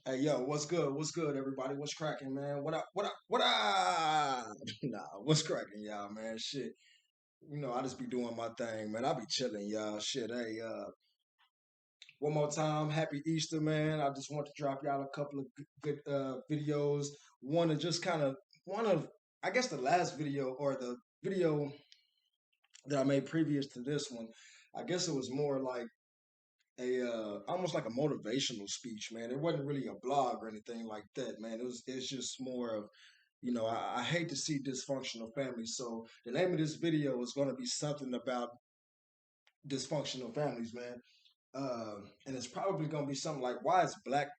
Hey yo, what's good? What's good, everybody? What's cracking, man? What up? What up? What up? Nah, what's cracking, y'all, man? Shit, I just be doing my thing, man. I be chilling, y'all. Shit, hey, one more time, happy Easter, man. I just want to drop y'all a couple of good videos. One of just kind of one of, I guess, the last video or the video that I made previous to this one. I guess it was more like a almost like a motivational speech, man. It wasn't really a blog or anything like that, man. It's just more of, I hate to see dysfunctional families. So the name of this video is going to be something about dysfunctional families, man. And it's probably going to be something like, why is black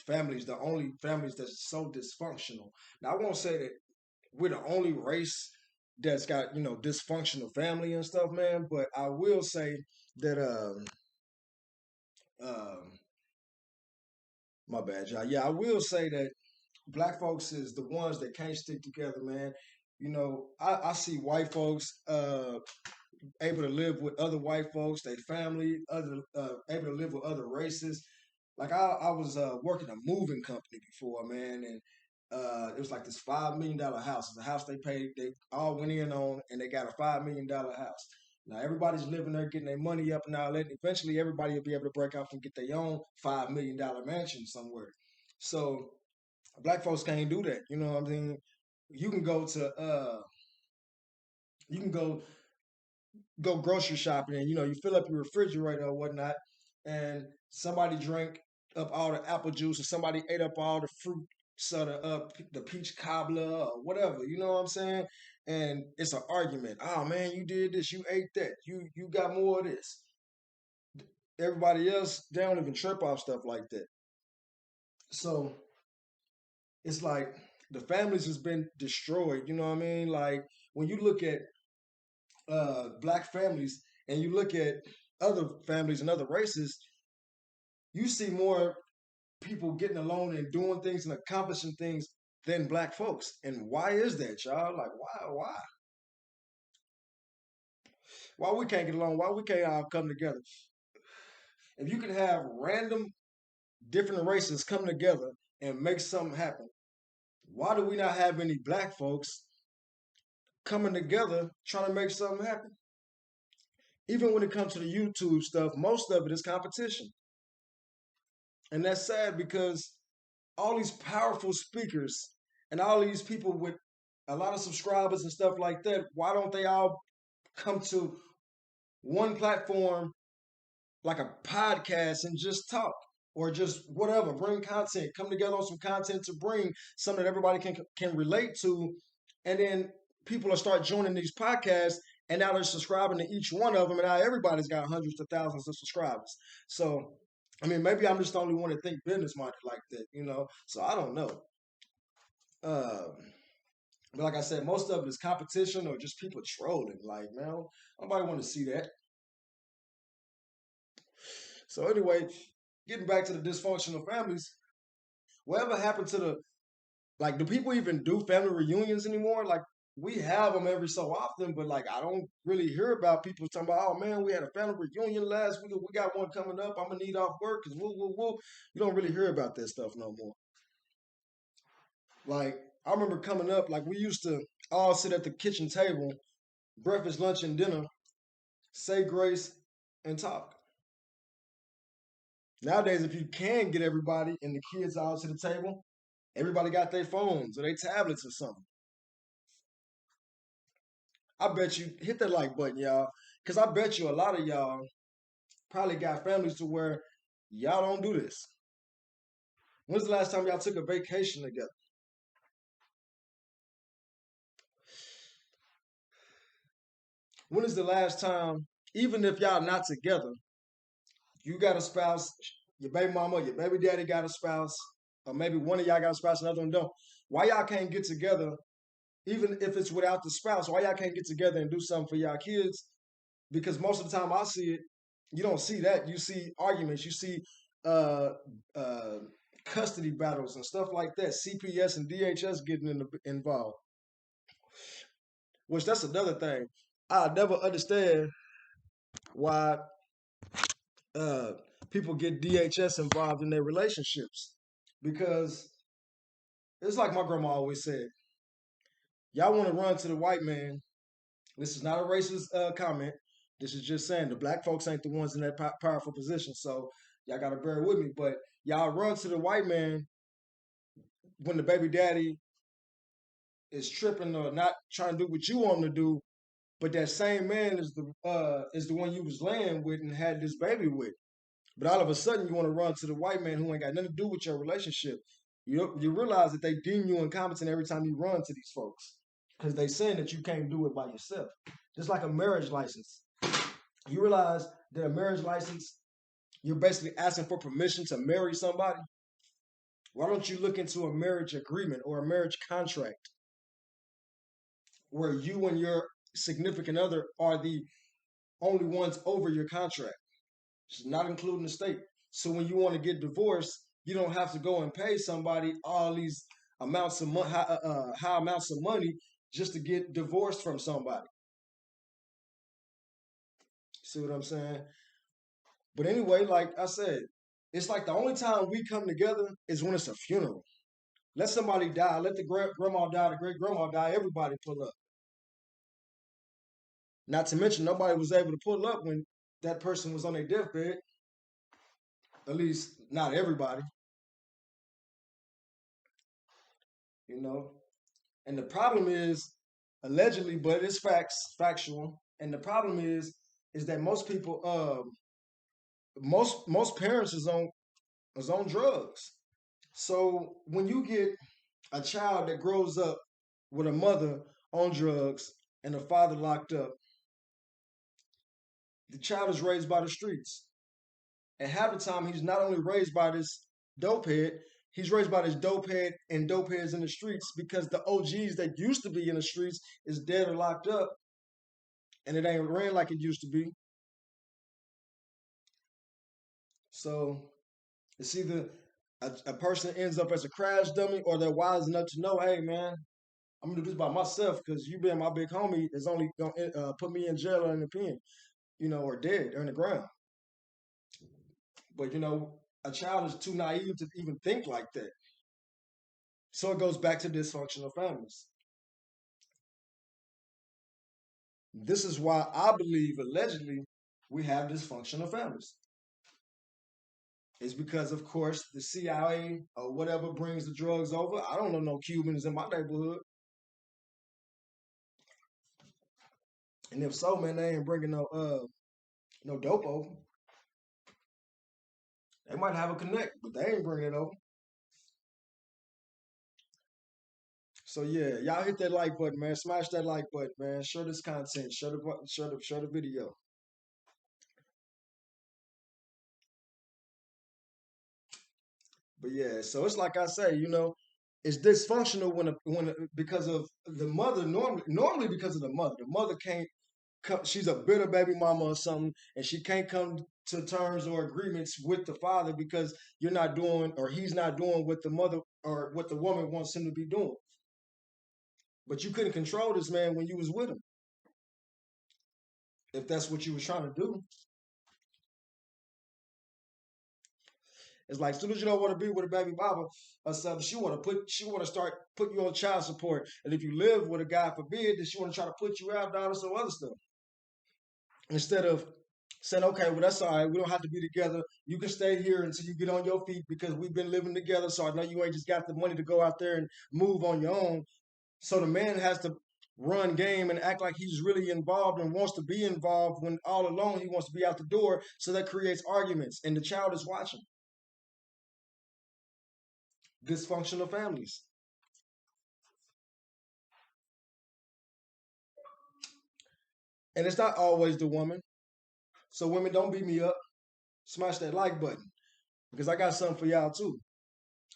families the only families that's so dysfunctional? Now, I won't say that we're the only race that's got, dysfunctional family and stuff, man. But I will say that, um, my bad, y'all. Yeah, I will say that black folks is the ones that can't stick together, man. I see white folks able to live with other white folks, their family, other able to live with other races. Like I was working a moving company before, man, and it was like this $5 million house. It's a house they all went in on, and they got a $5 million house. Now everybody's living there, getting their money up and all that. And eventually, everybody will be able to break out and get their own $5 million mansion somewhere. So black folks can't do that. You know what I mean? You can go to you can go grocery shopping, and you fill up your refrigerator or whatnot, and somebody drank up all the apple juice, or somebody ate up all the fruit soda, the peach cobbler or whatever. You know what I'm saying? And it's an argument. Oh man, you did this, you ate that, you got more of this. Everybody else, they don't even trip off stuff like that. So it's like the families has been destroyed. You know what I mean? Like when you look at black families and you look at other families and other races, you see more people getting along and doing things and accomplishing things than black folks. And why is that, y'all? Like, why we can't get along? Why we can't all come together? If you can have random different races come together and make something happen, why do we not have any black folks coming together trying to make something happen? Even when it comes to the YouTube stuff, most of it is competition. And that's sad because all these powerful speakers and all these people with a lot of subscribers and stuff like that, why don't they all come to one platform like a podcast and just talk or just whatever, bring content, come together on some content to bring something that everybody can relate to, and then people will start joining these podcasts, and now they're subscribing to each one of them, and now everybody's got hundreds of thousands of subscribers. So I mean, maybe I'm just the only one that think business minded like that. So I don't know. Uh, but like I said, most of it is competition or just people trolling. Like, man, nobody want to see that. So anyway, getting back to the dysfunctional families, whatever happened to do people even do family reunions anymore? Like, we have them every so often, but like, I don't really hear about people talking about, oh man, we had a family reunion last week. We got one coming up. I'm gonna need off work because woo, woo, woo. You don't really hear about that stuff no more. Like, I remember coming up, like, we used to all sit at the kitchen table, breakfast, lunch, and dinner, say grace, and talk. Nowadays, if you can get everybody and the kids all to the table, everybody got their phones or their tablets or something. I bet you hit that like button, y'all, because I bet you a lot of y'all probably got families to where y'all don't do this. When's the last time y'all took a vacation together? When is the last time, even if y'all not together, you got a spouse, your baby mama, your baby daddy got a spouse, or maybe one of y'all got a spouse, another one don't. Why y'all can't get together, even if it's without the spouse? Why y'all can't get together and do something for y'all kids? Because most of the time I see it, you don't see that. You see arguments, you see uh, uh, custody battles and stuff like that. CPS and DHS getting involved, which that's another thing. I never understand why uh, people get DHS involved in their relationships. because it's like my grandma always said, y'all want to run to the white man. This is not a racist comment. This is just saying the black folks ain't the ones in that powerful position. So y'all got to bear with me. But y'all run to the white man when the baby daddy is tripping or not trying to do what you want him to do. But that same man is the one you was laying with and had this baby with. But all of a sudden, you want to run to the white man who ain't got nothing to do with your relationship. You realize that they deem you incompetent every time you run to these folks because they saying that you can't do it by yourself. Just like a marriage license. You realize that a marriage license, you're basically asking for permission to marry somebody. Why don't you look into a marriage agreement or a marriage contract where you and your significant other are the only ones over your contract? It's not including the state. So when you want to get divorced, you don't have to go and pay somebody all these amounts of high amounts of money just to get divorced from somebody. See what I'm saying? But anyway, like I said, it's like the only time we come together is when it's a funeral. Let somebody die, let the grandma die, the great grandma die, everybody pull up. Not to mention, nobody was able to pull up when that person was on their deathbed. At least, not everybody, you know. And the problem is, allegedly, but it's factual. And the problem is that most people, most parents is on drugs. So when you get a child that grows up with a mother on drugs and a father locked up, the child is raised by the streets. And half the time, he's not only raised by this dopehead, he's raised by this dopehead and dopeheads in the streets because the OGs that used to be in the streets is dead or locked up, and it ain't ran like it used to be. So it's either a person ends up as a crash dummy or they're wise enough to know, hey, man, I'm gonna do this by myself because you being my big homie is only gonna put me in jail or in the pen, or dead or in the ground. But a child is too naive to even think like that. So it goes back to dysfunctional families. This is why I believe allegedly we have dysfunctional families. It's because, of course, the CIA or whatever brings the drugs over. I don't know no Cubans in my neighborhood. And if so, man, they ain't bringing no dope over. They might have a connect, but they ain't bringing it over. So yeah, y'all hit that like button, man. Smash that like button, man. Share this content. Share the video. But yeah, so it's like I say, it's dysfunctional because of the mother. Normally because of the mother. The mother can't come. She's a bitter baby mama or something, and she can't come to terms or agreements with the father because you're not doing or he's not doing what the mother or what the woman wants him to be doing. But you couldn't control this man when you was with him, if that's what you was trying to do. It's like as soon as you don't want to be with a baby mama or something, she want to start putting you on child support. And if you live with a God forbid, then she want to try to put you out, down, or some other stuff. Instead of saying, okay, well that's all right, we don't have to be together. You can stay here until you get on your feet because we've been living together. So I know you ain't just got the money to go out there and move on your own. So the man has to run game and act like he's really involved and wants to be involved when all alone he wants to be out the door. So that creates arguments, and the child is watching. Dysfunctional families. And it's not always the woman. So women, don't beat me up. Smash that like button because I got something for y'all too.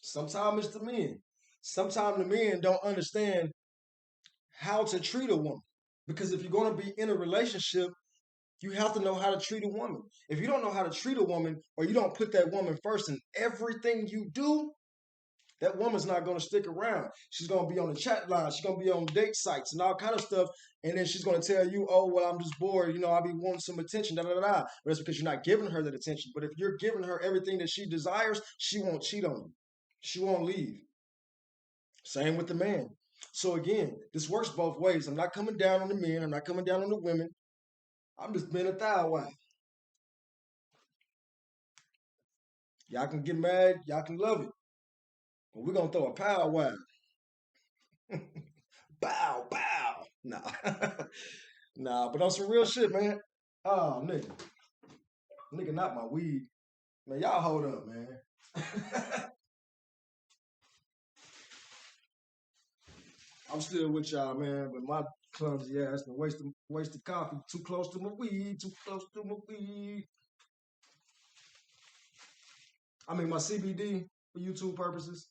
Sometimes it's the men. Sometimes the men don't understand how to treat a woman. Because if you're going to be in a relationship, you have to know how to treat a woman. If you don't know how to treat a woman or you don't put that woman first in everything you do, that woman's not going to stick around. She's going to be on the chat line. She's going to be on date sites and all kind of stuff. And then she's going to tell you, oh, well, I'm just bored. I be wanting some attention, da, da, da, da. But that's because you're not giving her that attention. But if you're giving her everything that she desires, she won't cheat on you. She won't leave. Same with the man. So again, this works both ways. I'm not coming down on the men. I'm not coming down on the women. I'm just being a thou wife. Y'all can get mad. Y'all can love it. But we're gonna throw a power wire. Bow, bow. Nah, nah. But on some real shit, man. Oh, nigga, not my weed, man. Y'all hold up, man. I'm still with y'all, man. But my clumsy ass been wasting coffee. Too close to my weed. Too close to my weed. I mean, my CBD for YouTube purposes.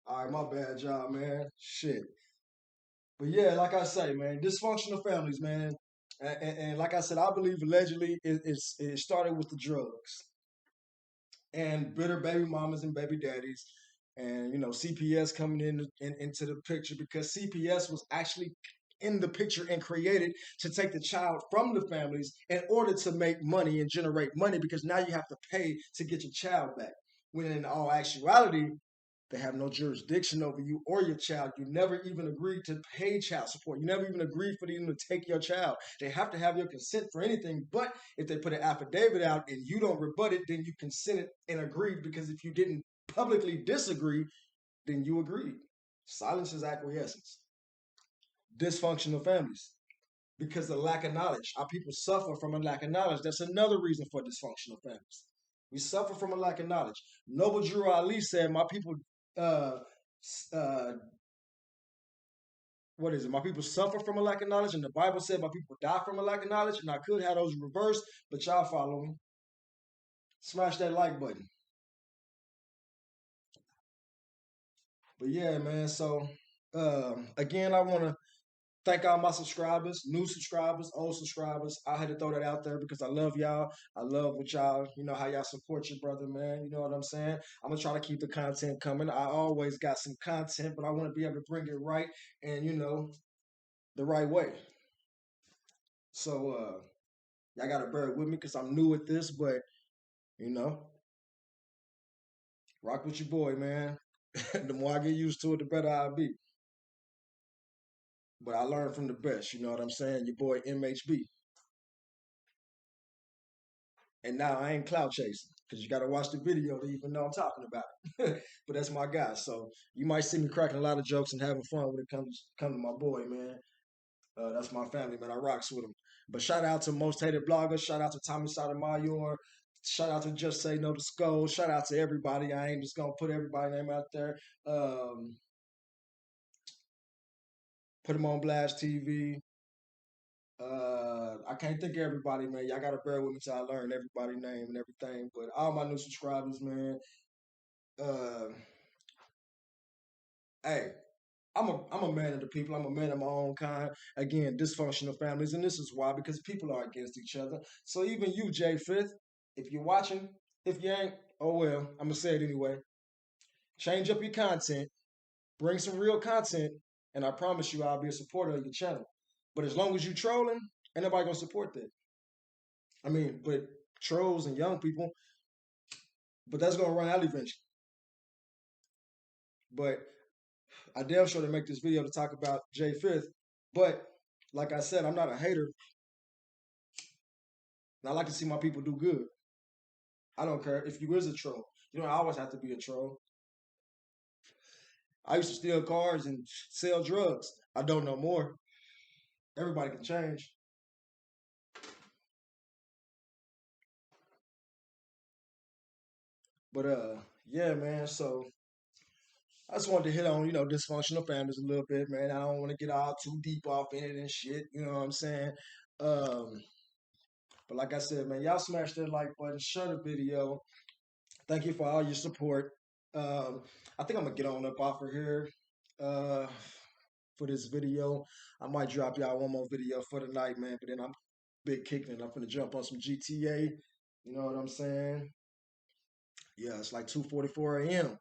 All right, my bad, y'all, man. Shit. But yeah, like I say, man, dysfunctional families, man. And like I said, I believe allegedly it started with the drugs and bitter baby mamas and baby daddies, and CPS coming into the picture because CPS was actually in the picture and created to take the child from the families in order to make money and generate money because now you have to pay to get your child back. When in all actuality, they have no jurisdiction over you or your child. You never even agreed to pay child support. You never even agreed for them to take your child. They have to have your consent for anything. But if they put an affidavit out and you don't rebut it, then you consented and agreed because if you didn't publicly disagree, then you agreed. Silence is acquiescence. Dysfunctional families because of lack of knowledge. Our people suffer from a lack of knowledge. That's another reason for dysfunctional families. We suffer from a lack of knowledge. Noble Drew Ali said, "My people, uh, uh, what is it? My people suffer from a lack of knowledge." And the Bible said, "My people die from a lack of knowledge." And I could have those reversed, but y'all follow me. Smash that like button. But yeah, man. So again, I want to thank all my subscribers, new subscribers, old subscribers. I had to throw that out there because I love y'all. I love what y'all, how y'all support your brother, man. You know what I'm saying? I'm gonna try to keep the content coming. I always got some content, but I want to be able to bring it right and the right way. So y'all gotta bear with me because I'm new at this, but you know, rock with your boy, man. The more I get used to it, the better I'll be. But I learn from the best, you know what I'm saying? Your boy MHB. And now I ain't cloud chasing because you got to watch the video to even know I'm talking about it. But that's my guy. So you might see me cracking a lot of jokes and having fun when it comes to my boy, man. That's my family, man. I rocks with him. But shout out to Most Hated Blogger. Shout out to Tommy Sotomayor. Shout out to Just Say No to Skull. Shout out to everybody. I ain't just gonna put everybody's name out there. Put him on Blast TV. I can't think of everybody, man. Y'all gotta bear with me till I learn everybody's name and everything. But all my new subscribers, man. Uh, hey, I'm a man of the people. I'm a man of my own kind. Again, dysfunctional families, and this is why because people are against each other. So even you, Jay Fifth, if you're watching, if you ain't, oh well. I'm gonna say it anyway. Change up your content, bring some real content, and I promise you, I'll be a supporter of your channel. But as long as you trolling, ain't nobody gonna support that. I mean, but trolls and young people, but that's gonna run out eventually. But I damn sure to make this video to talk about Jay Fifth. But like I said, I'm not a hater. And I like to see my people do good. I don't care if you is a troll. You don't always have to be a troll. I used to steal cars and sell drugs. I don't know more. Everybody can change. But yeah, man. So I just wanted to hit on, dysfunctional families a little bit, man. I don't want to get all too deep off in it and shit. You know what I'm saying? Um, but like I said, man, y'all smash that like button, share the video. Thank you for all your support. Um, I think I'm gonna get on up off of here uh, for this video. I might drop y'all one more video for the night, man. But then I'm big kicking and I'm gonna jump on some GTA. You know what I'm saying? Yeah, it's like 2:44 a.m.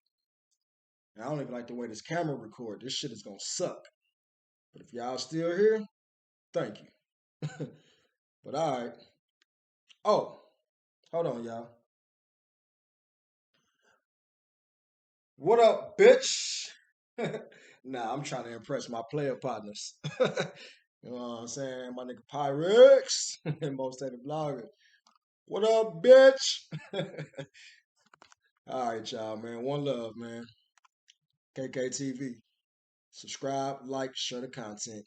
And I don't even like the way this camera record. This shit is gonna suck. But if y'all still here, thank you. But all right. Oh, hold on, y'all. What up, bitch? Nah, I'm trying to impress my player partners. You know what I'm saying? My nigga Pyrex and most of the vloggers. What up, bitch? All right, y'all, man. One love, man. KKTV. Subscribe, like, share the content.